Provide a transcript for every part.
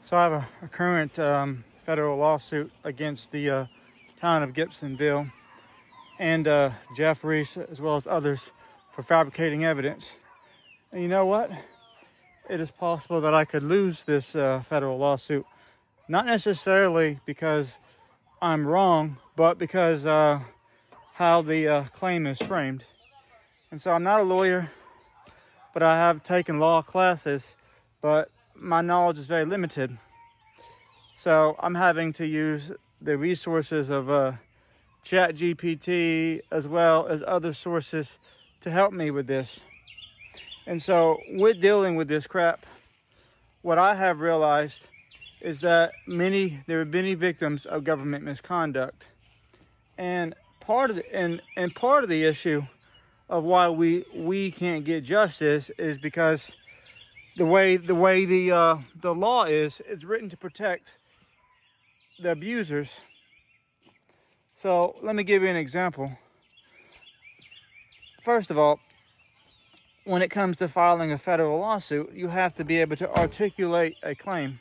So I have a current federal lawsuit against the town of Gibsonville and Jeff Reese, as well as others, for fabricating evidence. And you know what? It is possible that I could lose this federal lawsuit. Not necessarily because I'm wrong, but because how the claim is framed. And so I'm not a lawyer, but I have taken law classes, but my knowledge is very limited. So I'm having to use the resources of ChatGPT as well as other sources to help me with this. And so with dealing with this crap, what I have realized is that there are many victims of government misconduct. And part of the issue of why we can't get justice is because the way the law is, it's written to protect the abusers. So let me give you an example. First of all, when it comes to filing a federal lawsuit, you have to be able to articulate a claim.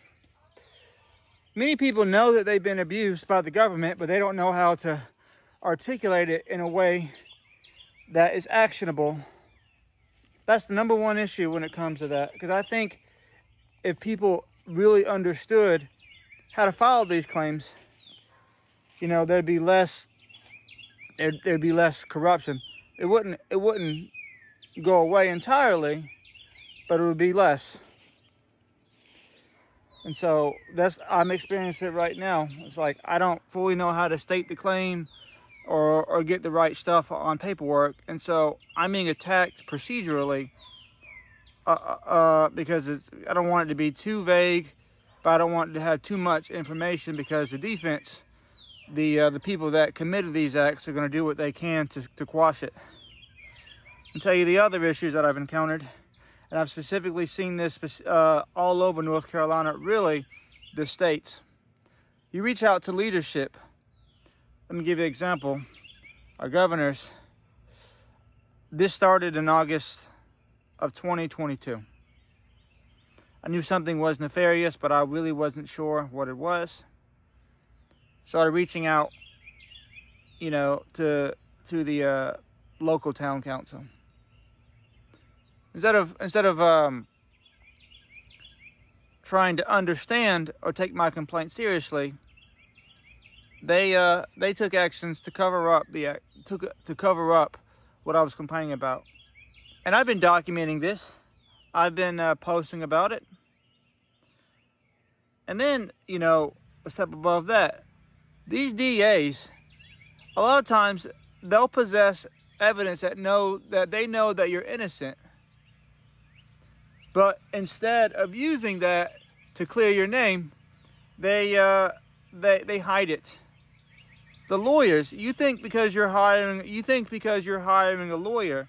Many people know that they've been abused by the government, but they don't know how to articulate it in a way that is actionable. That's the number one issue when it comes to that. Because I think if people really understood how to file these claims, there'd be less corruption. It wouldn't go away entirely, but it would be less. And so I'm experiencing it right now. It's like I don't fully know how to state the claim or get the right stuff on paperwork, and so I'm being attacked procedurally because I don't want it to be too vague, but I don't want it to have too much information, because the defense, the people that committed these acts, are going to do what they can to quash it. I'll tell you the other issues that I've encountered, and I've specifically seen this all over North Carolina, really the states. You reach out to leadership. Let me give you an example. Our governors, this started in August of 2022. I knew something was nefarious, but I really wasn't sure what it was. Started reaching out, to the local town council. Instead of trying to understand or take my complaint seriously, they took actions to cover up what I was complaining about. And I've been documenting this. I've been posting about it. And then, a step above that, these DAs, a lot of times they'll possess evidence that they know that you're innocent. But instead of using that to clear your name, they hide it. The lawyers, you think because you're hiring a lawyer,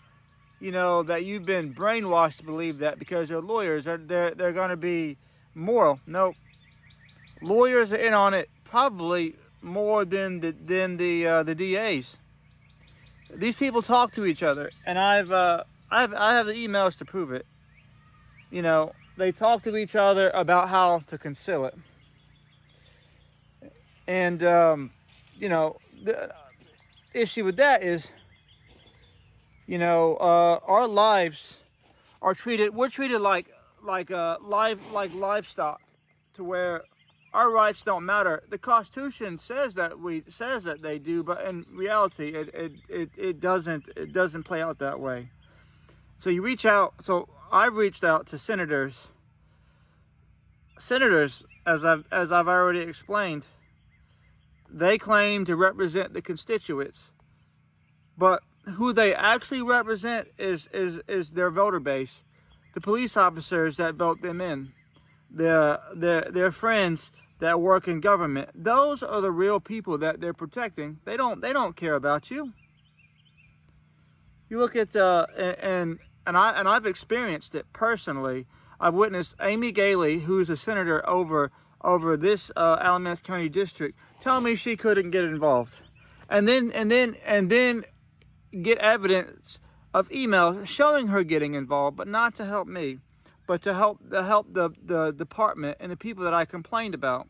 that you've been brainwashed to believe that because they're lawyers, they're going to be moral. Nope. Lawyers are in on it probably more than the DAs. These people talk to each other, and I have the emails to prove it. They talk to each other about how to conceal it. And the issue with that is, our lives are treated. We're treated like livestock, to where our rights don't matter. The Constitution says that they do, but in reality, it doesn't play out that way. So you reach out. So I've reached out to senators. Senators, as I've already explained, they claim to represent the constituents, but who they actually represent is their voter base, the police officers that vote them in, their friends that work in government. Those are the real people that they're protecting. They don't care about you. You look at and I've experienced it personally. I've witnessed Amy Galey, who's a senator over this Alamance County district, tell me she couldn't get involved, and then get evidence of emails showing her getting involved, but not to help me. but to help the department and the people that I complained about.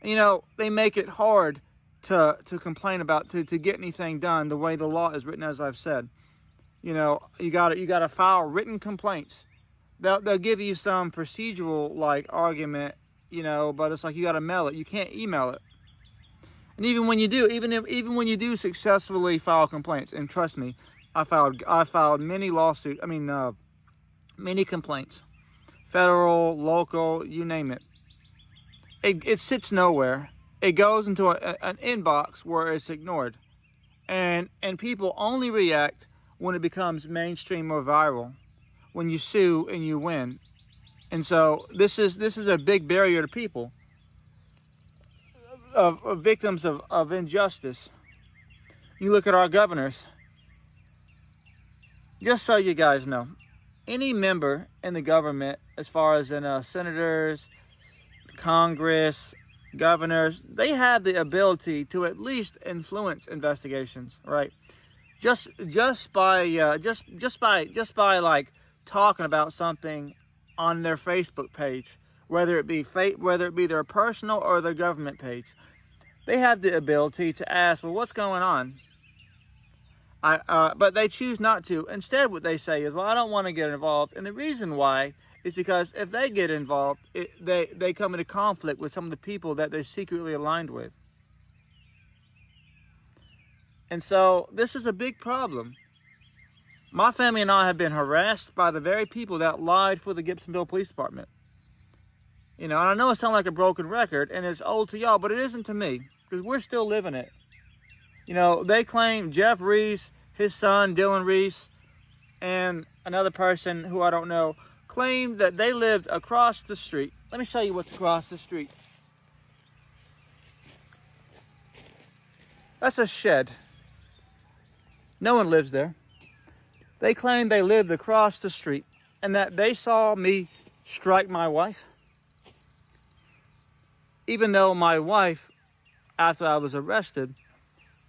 You know, they make it hard to complain about, to get anything done the way the law is written, as I've said. You know, you gotta file written complaints. They'll give you some procedural like argument, you know, but it's like you gotta mail it. You can't email it. And even when you do, even when you do successfully file complaints, and trust me, I filed many lawsuits. I mean, many complaints, federal, local, you name it. It sits nowhere. It goes into an inbox where it's ignored, and people only react when it becomes mainstream or viral, when you sue and you win. And so this is a big barrier to people, of victims of injustice. You look at our governors. Just so you guys know, any member in the government, as far as in senators, Congress, governors, they have the ability to at least influence investigations, right? Just by like talking about something on their Facebook page, whether it be their personal or their government page, they have the ability to ask, well, what's going on? But they choose not to. Instead, what they say is, well, I don't want to get involved. And the reason why is because if they get involved, they come into conflict with some of the people that they're secretly aligned with. And so this is a big problem. My family and I have been harassed by the very people that lied for the Gibsonville Police Department. You know, and I know it sounds like a broken record, and it's old to y'all, but it isn't to me, because we're still living it. You know, they claim Jeff Reese, his son, Dylan Reese, and another person who I don't know, claimed that they lived across the street. Let me show you what's across the street. That's a shed. No one lives there. They claim they lived across the street and that they saw me strike my wife. Even though my wife, after I was arrested,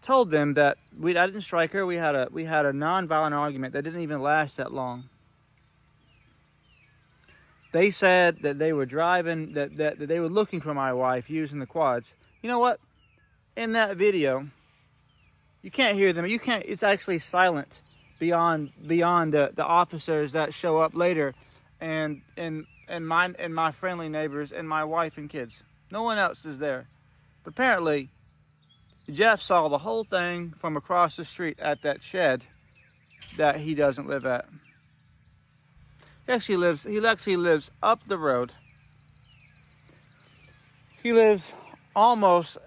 told them that I didn't strike her. We had a non-violent argument that didn't even last that long. They said that they were driving, that they were looking for my wife using the quads. You know what? In that video, you can't hear them. You can't. It's actually silent beyond the officers that show up later, and my friendly neighbors and my wife and kids. No one else is there. But apparently, Jeff saw the whole thing from across the street at that shed that he doesn't live at. He actually lives up the road. He lives almost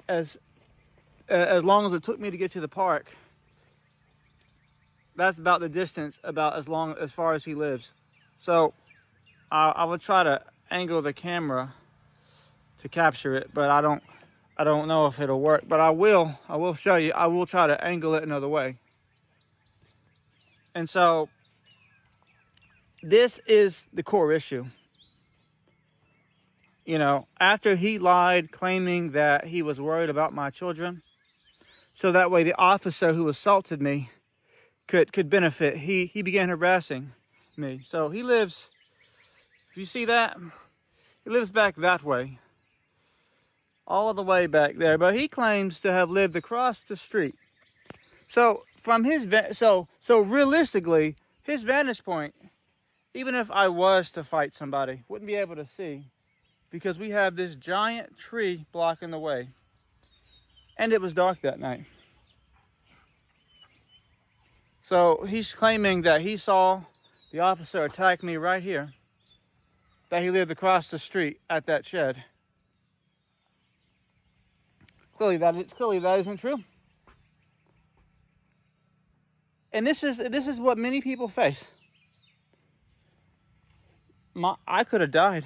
as long as it took me to get to the park. That's about the distance, about as far as he lives. So I will try to angle the camera to capture it, but I don't know if it'll work, but I will show you. I will try to angle it another way. And so this is the core issue. You know, after he lied, claiming that he was worried about my children, so that way the officer who assaulted me could benefit, he began harassing me. So he lives, if you see that, he lives back that way. All the way back there, but he claims to have lived across the street. So from his so realistically, his vantage point, even if I was to fight somebody, wouldn't be able to see, because we have this giant tree blocking the way, and it was dark that night. So he's claiming that he saw the officer attack me right here, that he lived across the street at that shed. Clearly that isn't true. And this is what many people face. I could have died.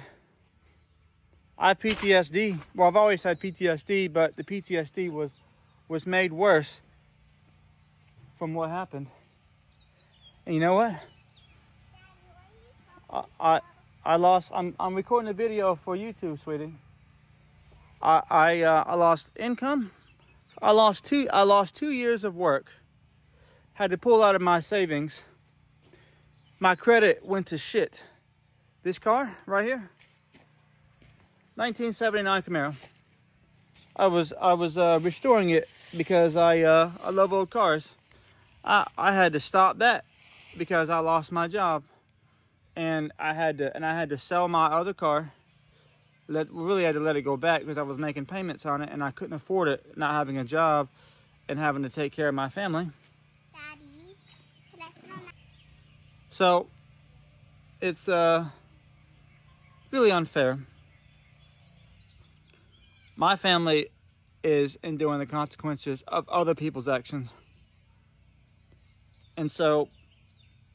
I have PTSD. Well, I've always had PTSD, but the PTSD was made worse from what happened. And you know what? I lost. I'm recording a video for YouTube, sweetie. I lost income. I lost 2 years of work. Had to pull out of my savings. my credit went to shit. This car right here, 1979 Camaro. I was restoring it because I love old cars. I had to stop that because I lost my job, and I had to sell my other car. Really had to let it go back because I was making payments on it, and I couldn't afford it, not having a job and having to take care of my family. Daddy, so it's really unfair. My family is enduring the consequences of other people's actions. And so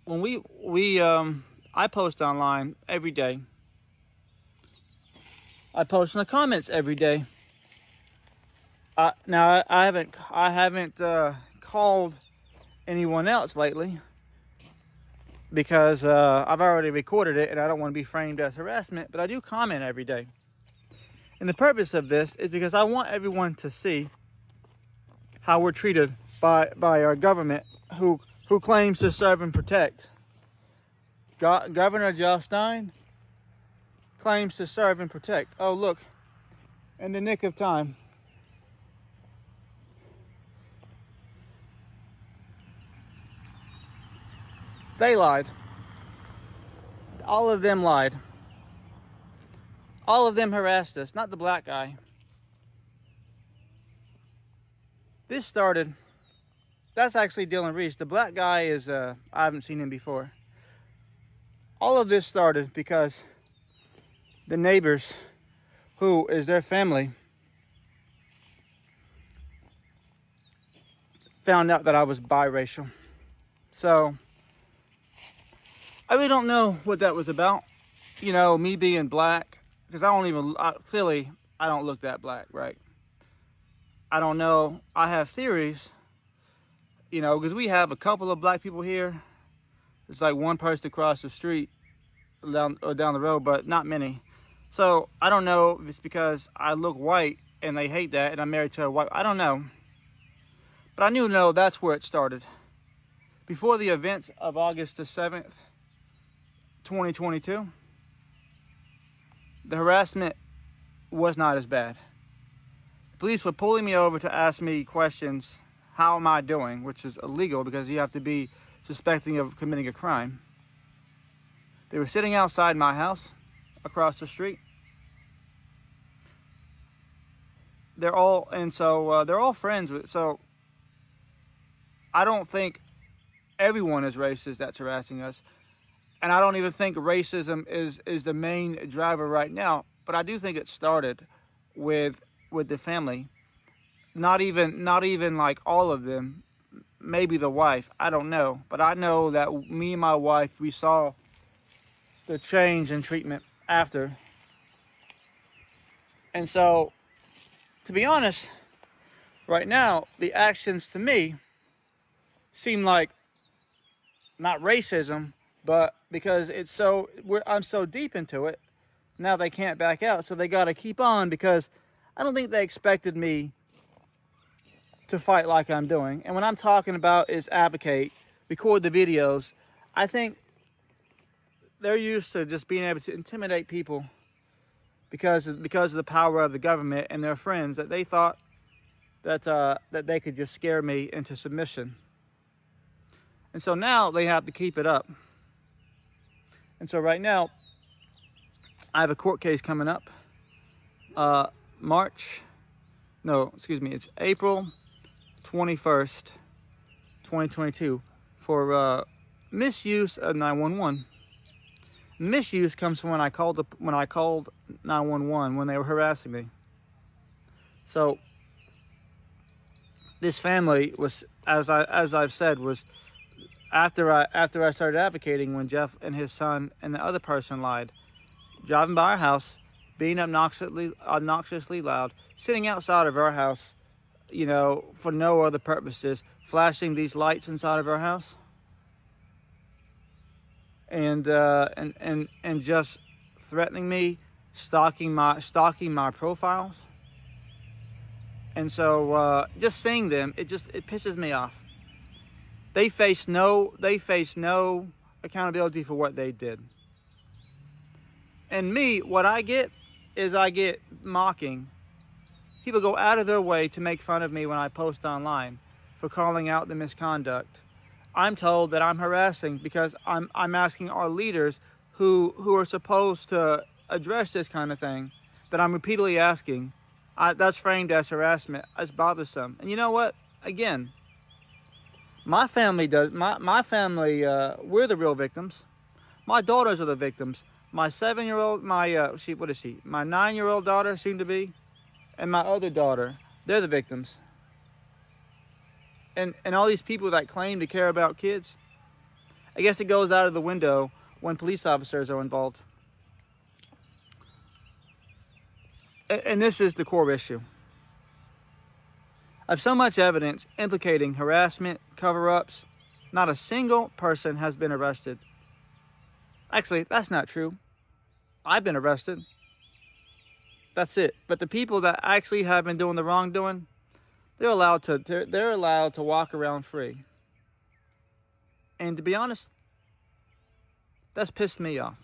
when I post online every day. I post in the comments every day. Now I haven't called anyone else lately because I've already recorded it and I don't want to be framed as harassment, but I do comment every day. And the purpose of this is because I want everyone to see how we're treated by our government who claims to serve and protect. Governor Josh Stein claims to serve and protect. Oh, look, in the nick of time. They lied. All of them lied. All of them harassed us, not the black guy. This started, that's actually Dylan Reese. The black guy is, I haven't seen him before. All of this started because the neighbors, who is their family, found out that I was biracial. So, I really don't know what that was about. You know, me being black, because clearly, I don't look that black, right? I don't know. I have theories, you know, because we have a couple of black people here. It's like one person across the street down the road, but not many. So I don't know if it's because I look white and they hate that and I'm married to a white. I don't know. But I know that's where it started. Before the events of August the 7th, 2022, the harassment was not as bad. Police were pulling me over to ask me questions. How am I doing? Which is illegal because you have to be suspecting of committing a crime. They were sitting outside my house across the street. They're all friends with, so I don't think everyone is racist that's harassing us. And I don't even think racism is the main driver right now. But I do think it started with the family. Not even like all of them. Maybe the wife. I don't know. But I know that me and my wife, we saw the change in treatment after. And so, to be honest, right now, the actions to me seem like not racism, but because I'm so deep into it, now they can't back out. So they got to keep on because I don't think they expected me to fight like I'm doing. And what I'm talking about is advocate, record the videos. I think they're used to just being able to intimidate people because of the power of the government and their friends, that they thought that they could just scare me into submission. And so now they have to keep it up. And so right now, I have a court case coming up. It's April 21st, 2022 for misuse of 911. Misuse comes from when I called 911 when they were harassing me. So this family was, as I've said, was after I started advocating, when Jeff and his son and the other person lied, driving by our house, being obnoxiously loud, sitting outside of our house, you know, for no other purposes, flashing these lights inside of our house, and just threatening me, stalking my profiles. And so just seeing them, it pisses me off. They face no accountability for what they did. And me, what I get is I get mocking. People go out of their way to make fun of me when I post online for calling out the misconduct. I'm told that I'm harassing because I'm asking our leaders who are supposed to address this kind of thing, that I'm repeatedly asking. That's framed as harassment. That's bothersome. And you know what? Again, my family my family, we're the real victims. My daughters are the victims. My 7-year-old, my 9-year-old daughter, soon to be, and my other daughter, they're the victims. And all these people that claim to care about kids, I guess it goes out of the window when police officers are involved. And this is the core issue. Of so much evidence implicating harassment, cover-ups, not a single person has been arrested. Actually, that's not true. I've been arrested. That's it. But the people that actually have been doing the wrongdoing, they're allowed to walk around free. And to be honest, that's pissed me off.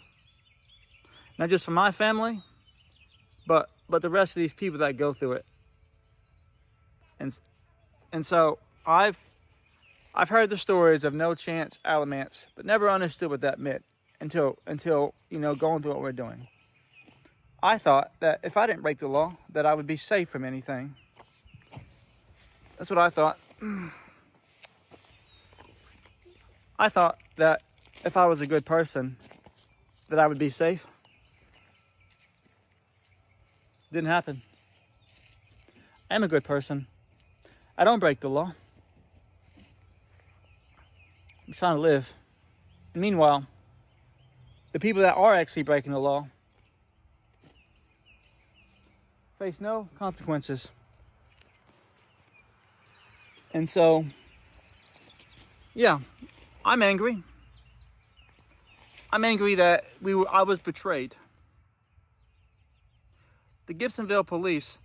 Not just for my family, but the rest of these people that go through it. And so I've heard the stories of no chance Alamance, but never understood what that meant until going through what we're doing. I thought that if I didn't break the law, that I would be safe from anything. That's what I thought. I thought that if I was a good person, that I would be safe. Didn't happen. I'm a good person. I don't break the law. I'm trying to live. And meanwhile, the people that are actually breaking the law face no consequences. And so, yeah, I'm angry. I'm angry that I was betrayed. The Gibsonville police,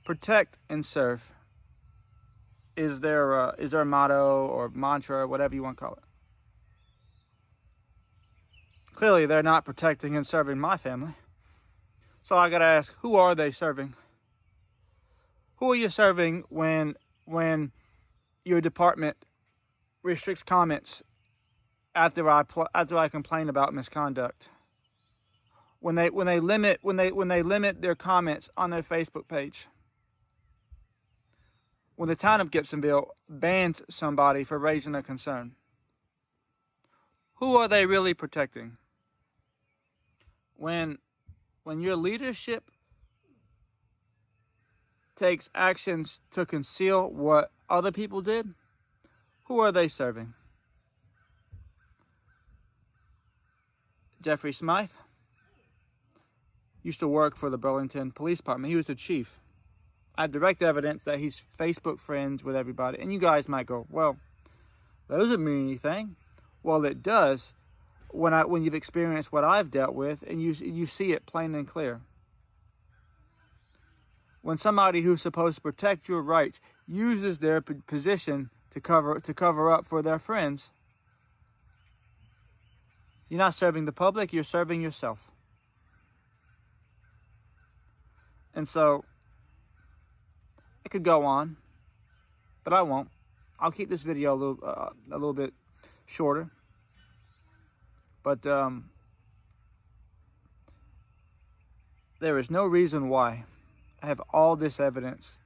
protect and serve, is their motto or mantra, or whatever you want to call it. Clearly, they're not protecting and serving my family. So I gotta ask, who are they serving? Who are you serving when your department restricts comments after I complain about misconduct? When they limit their comments on their Facebook page. When the town of Gibsonville bans somebody for raising a concern. Who are they really protecting? When your leadership takes actions to conceal what other people did, who are they serving? Jeffrey Smythe used to work for the Burlington Police Department. He was the chief. I have direct evidence that he's Facebook friends with everybody. And you guys might go, well, that doesn't mean anything. Well, it does when you've experienced what I've dealt with and you see it plain and clear. When somebody who's supposed to protect your rights uses their position to cover up for their friends, you're not serving the public, you're serving yourself. And so, it could go on, but I won't. I'll keep this video a little bit shorter. But there is no reason why I have all this evidence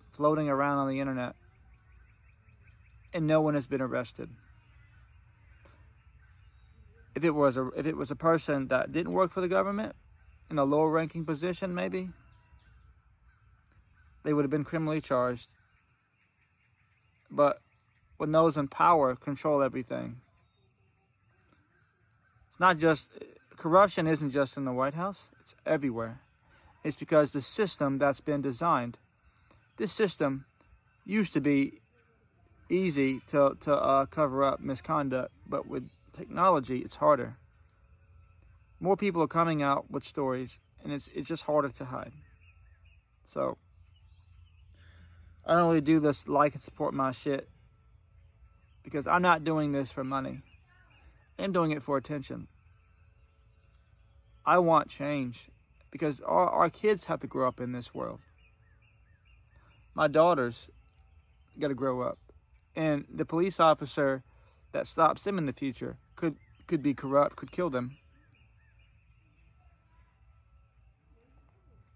floating around on the internet and no one has been arrested. If it was a person that didn't work for the government in a lower ranking position, maybe they would have been criminally charged. But when those in power control everything, it's not just, corruption isn't just in the White House, it's everywhere. It's because the system that's been designed, this system used to be easy to cover up misconduct, but with technology, it's harder. More people are coming out with stories, and it's just harder to hide. So, I don't really do this like and support my shit because I'm not doing this for money. I'm doing it for attention. I want change because our kids have to grow up in this world. My daughters got to grow up. And the police officer that stops them in the future could be corrupt, could kill them.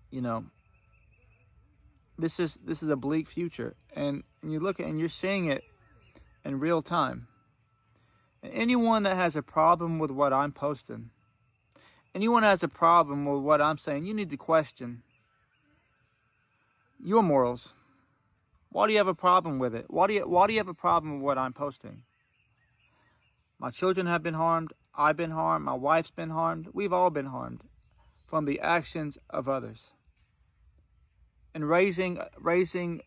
You know, this is a bleak future, and you look at and you're seeing it in real time. And anyone that has a problem with what I'm posting, anyone that has a problem with what I'm saying, you need to question your morals. Why do you have a problem with it? Why do you have a problem with what I'm posting? My children have been harmed. I've been harmed. My wife's been harmed. We've all been harmed from the actions of others. And raising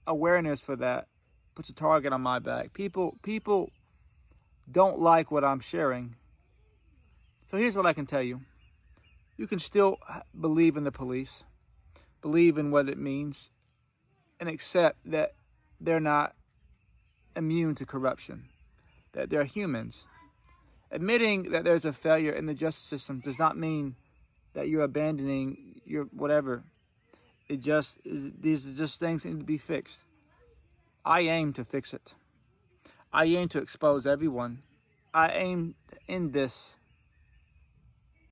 awareness for that puts a target on my back. People don't like what I'm sharing. So here's what I can tell you. You can still believe in the police, believe in what it means, and accept that they're not immune to corruption, that they're humans. Admitting that there's a failure in the justice system does not mean that you're abandoning your whatever. These are just things that need to be fixed. I aim to fix it. I aim to expose everyone. I aim to end this